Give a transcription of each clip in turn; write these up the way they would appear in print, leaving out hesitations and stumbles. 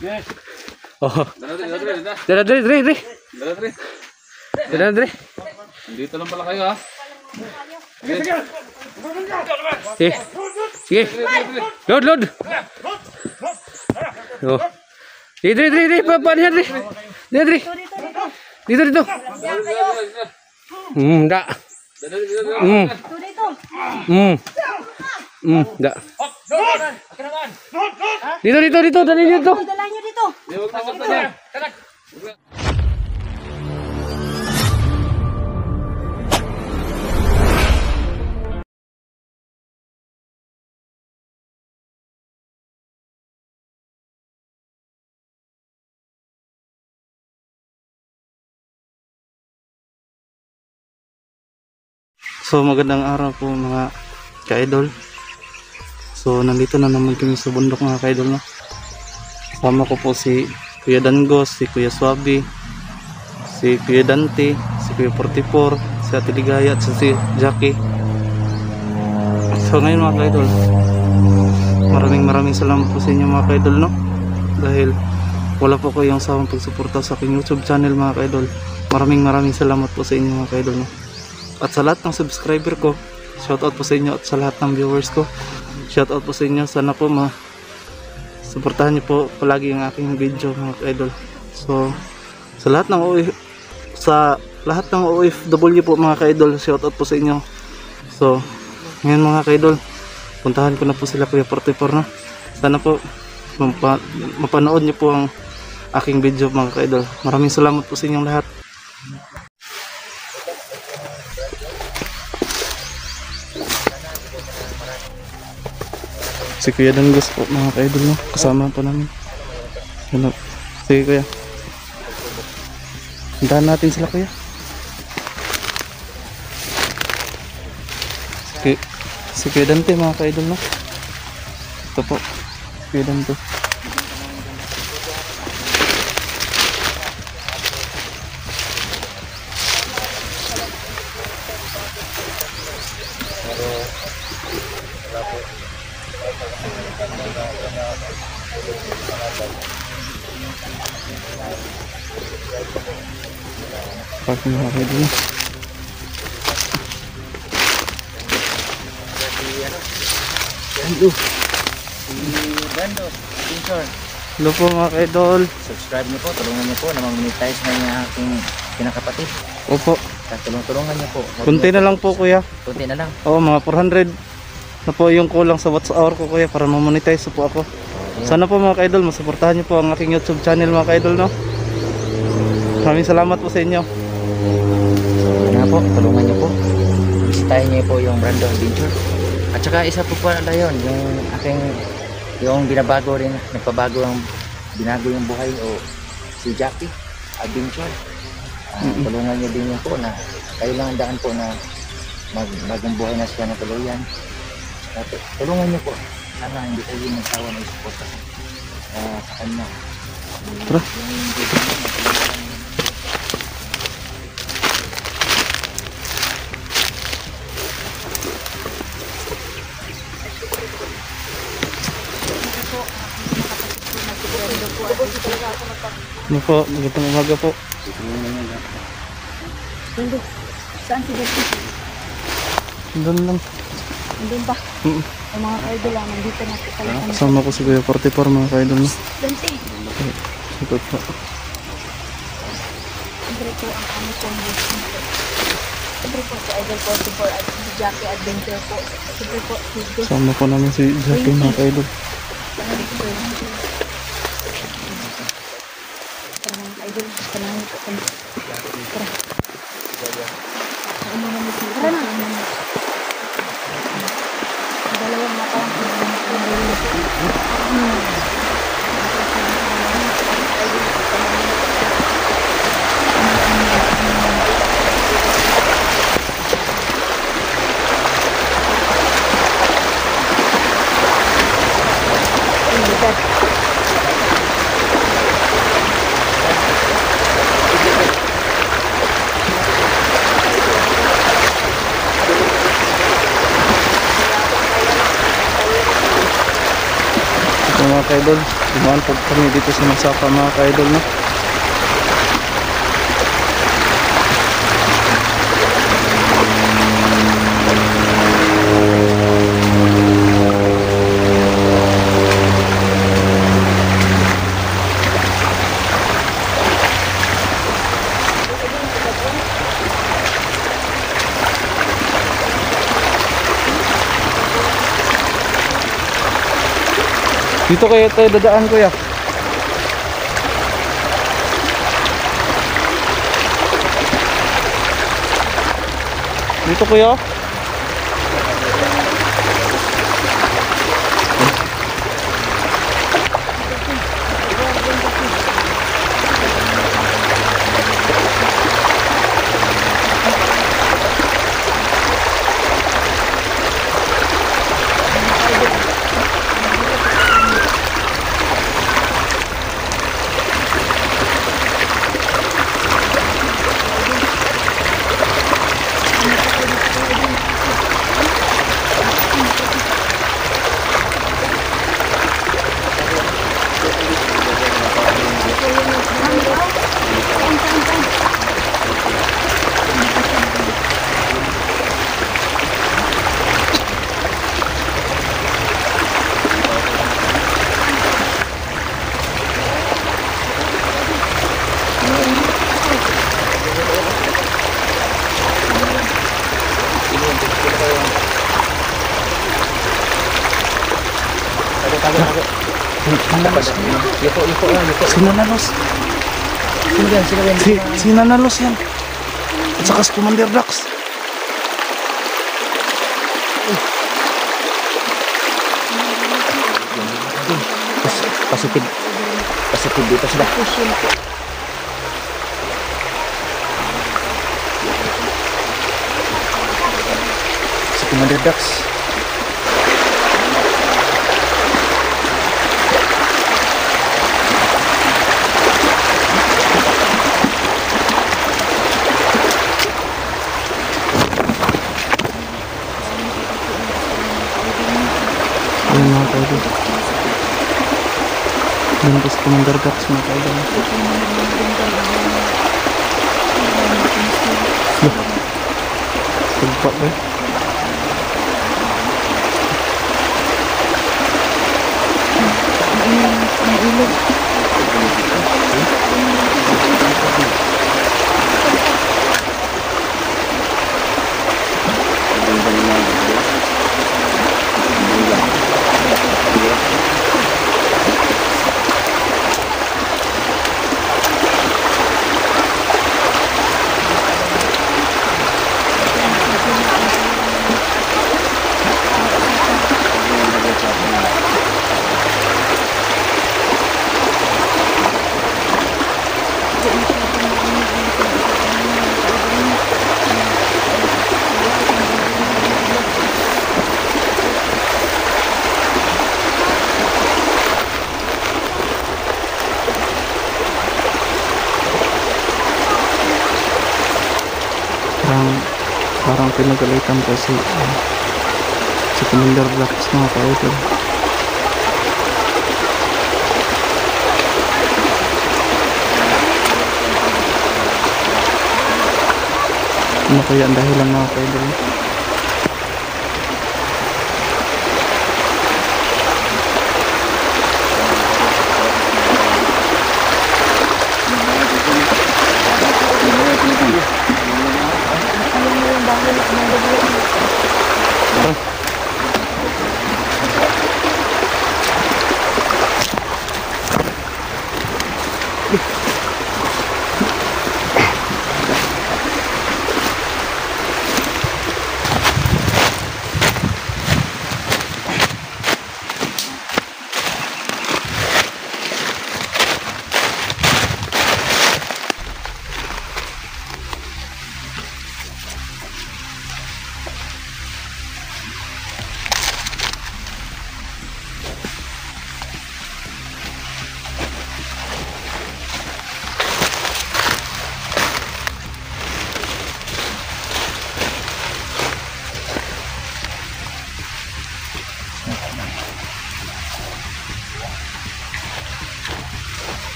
Yes. Oh. Dala, Dre. Dito lang pala kayo ha. Sige. Load. Oh. Dre. Paano yan, Dre? Dre. Dito. Da. Da. Dito. Dali dito. Dala nyo dito. So magandang araw po mga ka-idol. So nandito na naman kami sa bundok mga ka-idol, no? Sama ko po si Kuya Dangos, si Kuya Swabi, si Kuya Dante, si Kuya 44, si Ate Ligaya at si Jackie. So ngayon mga ka-idol, maraming salamat po sa inyo mga ka-idol, no? Dahil wala po kayong sawang pagsuporta sa aking YouTube channel mga ka-idol. Maraming salamat po sa inyo mga ka-idol, no? At sa lahat ng subscriber ko, shoutout po sa inyo. At sa lahat ng viewers ko, shoutout po sa inyo. Sana po suportahan niyo po palagi ang aking video mga ka-idol. So sa lahat ng OFW po mga ka-idol, shoutout po sa inyo. So ngayon mga ka-idol, puntahan ko na po sila Kuya 44, no? Sana po mapanood niyo po ang aking video mga ka-idol. Maraming salamat po sa inyong lahat. Si Kuya Dangos po mga ka-idol, no? Kasama po namin. Ano? Sige Kuya, hintahan natin sila Kuya. Si Kuya Dante mga ka-idol, no? Ito po Kuya Dante. Park mga ka-idol. Hello po mga ka-idol. Subscribe niyo po, tulungan niyo po na mag-monetize na yung aking pinakapatid. Opo. Tulungan niyo po. Kunti na lang po Kuya. Kunti na lang. Oo, mga 400 na po yung kulang sa watch hour ko Kuya para ma-monetize po ako. Sana po mga ka-idol, masuportahan niyo po ang aking YouTube channel mga ka-idol, no? Maraming salamat po sa inyo. Yan po, tulungan niyo po. Bisitahin niyo po yung Brando Adventure. At saka isa po pala yun, yung binabago rin, binago yung buhay o si Jackie Adventure. Tulungan niyo din yun po na kayo lang ang daan po na magbagong buhay na siya na tuluyan. Tulungan niyo po. Sana hindi kayo magsawa na isuporta sa kanya. Tara. Ano po, magandang umaga po. Saan si Dante? Doon lang. Nandun ba? Ang mga ka-idol lang, nandito na po pala. Kasama ko si Kuya 44 mga ka-idol, no? Dante! Ito po. Siyempre po ang kami pong gusto nito. Siyempre po si Idol 44 at si Jackie Adventure po. Siyempre po si Dante. Kasama po namin si Jackie mga ka-idol. Idol, panahon po kami. Tara. Tara na. Dalawang mata. So mga kaidol, dumaan po kami dito sa Masaka mga kaidol, no? Dito kayo tayo dadaan, kuya. Dito, kuya. Sinanalos. Sino yan? Sino yan? Sinanalos yan. At saka si Commander Dax. Positive. Positive dito sila. Si Commander Dax. Ayan mga kaidol. Ayan po si Commander Dax mga kaidol. Tagpa eh. Parang pinagalitan kasi si Commander Dax mga kaidol. Ano kaya ang dahilan mga kaidol?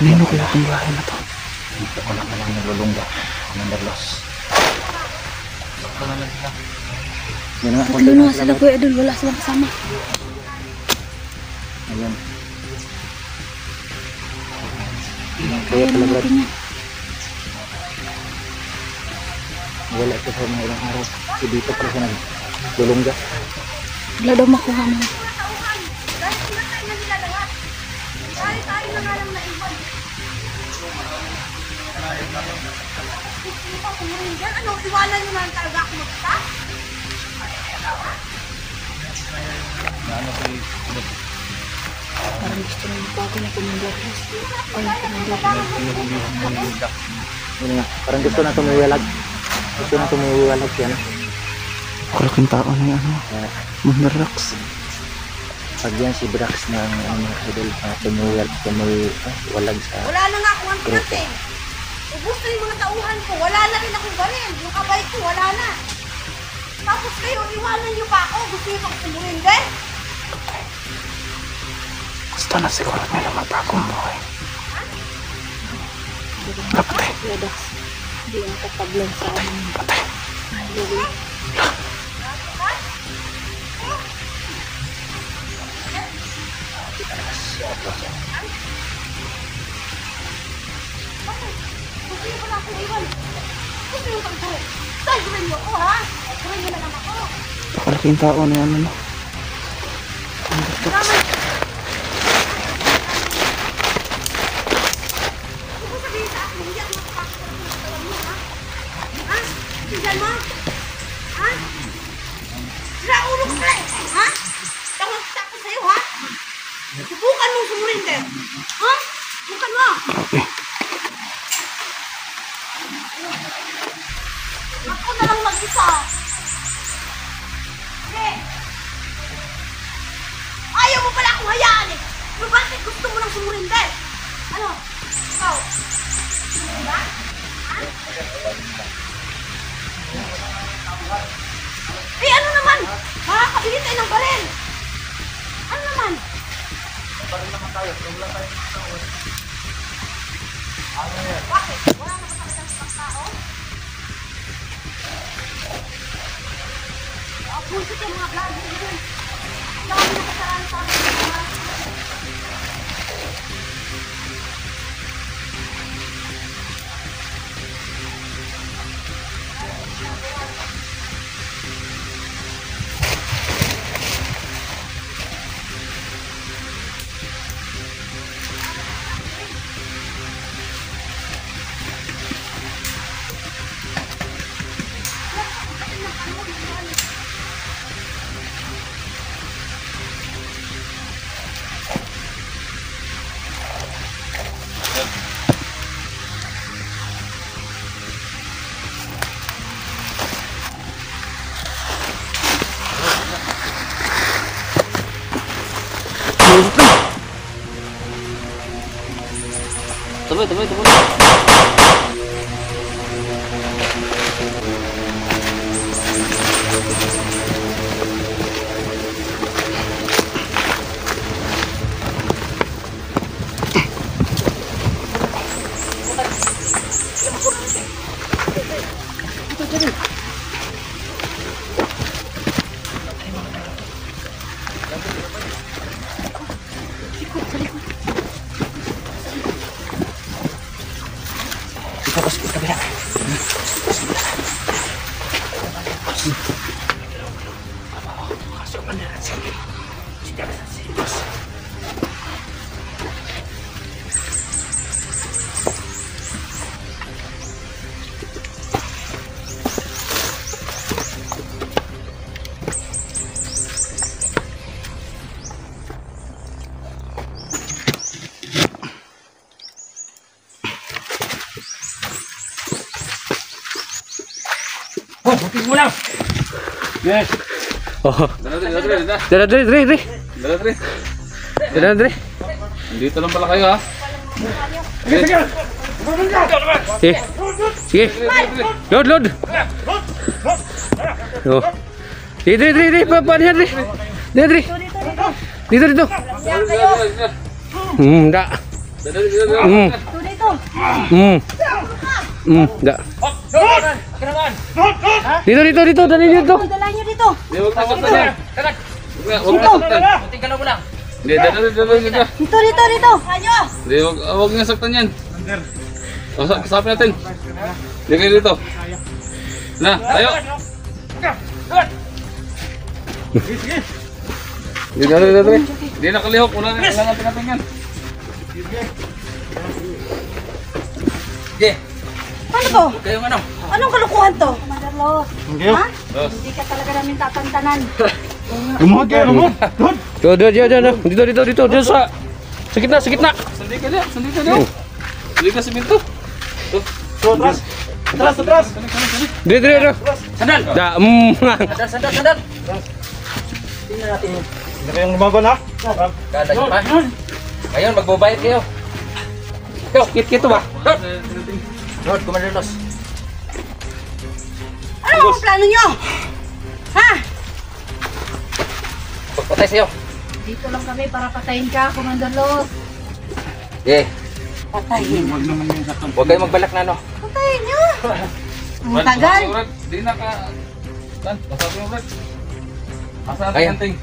Kanino kaya itong bahay na to? Dito ko lang naman nalulungga. Commander Los. Yan nga, Tatlo na sila Kuya Idol, wala silang kasama. Ayan. Kaya naman natin yan. Wala ito sa mga ilang araw. Kasi dito pala siya nagdulungga. Wala daw makuha mo. Ano, iwanan nyo na talaga ako magta? Parang gusto na bago na Commander Los. Ay, Commander Los. Yun nga, parang gusto na tumiwalag. Gusto na tumiwalag yan. Kalaking tao na yung ano, Monerax. Pag yan si Brax ng mga idol na tumiwalag sa... Wala na nga akong anting. Ubus na yung mga tauhan ko. Wala na rin akong baril. Yung kabay ko, wala na. Tapos kayo, iwanan nyo pa ako. Gusto nyo pang sumurin din? Gusto na siguro nila magpagong buhay. Kapatay. Kuya Dax, hindi ang kapaglan sa amin. Patay. Gusto nyo pa na akong iwan. Gusto nyo pang sumurin. Sumurin nyo ako, ha? Sumurin nyo na lang ako. Kalaking tao na yan ano. Huwag mo sabihin sa akin, hindi ako makapasok ng katawan mo, ha? Ha? Tingnan mo? Ha? Sira ulo ko pala, ha? Tawag-tak ko sa'yo, ha? Subukan mong sumurin din. Ha? Subukan mo. Grabe. Ako na lang mag-isa. Eh. Ayaw mo pala akong hayaan eh. Pero bakit gusto mo nang sumurin din? Ano? Ikaw? Diba? Ha? Eh ano naman? Makakabili tayo ng baril. Ano naman? Bakit? Wala naman sa isang tao? Pusit yung mga vlog. Ang dami na kasalanan sa akin. Tuloy, tuloy, tuloy. Yes. Oh. Dala, dala, dala, dala. Dala, dali, dali, dali. Dala, dala. Dala, dali. Dito lang pala kayo, ha? Sige. Sige. Load, load. Oh. Sige, dali, dali, dali. Paano yan, dali. Dali, dali. Dito, dito. Dala, dala, dala. Enggak. Dali, dali, dali. Ito dito. Da. Dito, dali dito. Dala nyo dito. Hindi, huwag na saktan yan. Huwag na saktan. Hindi, dali, dali, dali. Dito. Ayo. Hindi, huwag na saktan yan. Kasapin natin. Hindi kayo dito. Na, tayo. Hindi, dali, dali. Hindi nakalihok. Wala natin yan. Ano to? Kayong ano? Anong kalukuhan to? Commander Los. Ha? Los. Hindi ka talaga namin tatantanan. Lumuhod kayo, lumuhod. Dito sa gitna. Sandi ka niya. Sandi ka simento. Atras. Dito. Sandal! Da. Sandal! Tingnan natin yun. Hindi kayong lumaban ha? Kada nyo pa. Ngayon, magbabayad kayo. Kito ba? Lord, Commander Los. Ano ang plano nyo? Ha? Pagpatay sa'yo. Dito lang kami para patayin ka, Commander Los. Yeah. Patayin. Huwag kayong magbalak na ano. Patayin nyo. Ang tagal. Di na ka... Tan, pasapin mo, Brad. Asa ang Ayan. tanganting?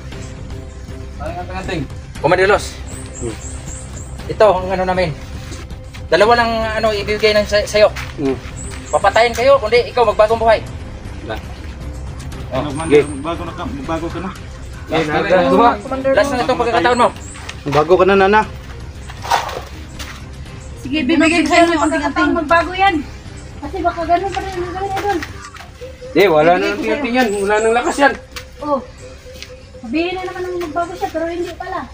Ang tanganting. Commander Los. Ito ang ano namin. Dalawa lang ano ibibigay ng sa'yo. Papatayin kayo, kundi ikaw magbagong buhay. Bago ka na. Last na itong pagkakataon mo. Bago ka na, Nana. Sige, bibigay ko sa'yo ng konting-konting. Magbago yan. Kasi baka ganun pa rin ang gawin idol. Wala na ng tingting yan. Wala nang lakas yan. Oh. Sabihin na naman ng magbago siya, pero hindi pala.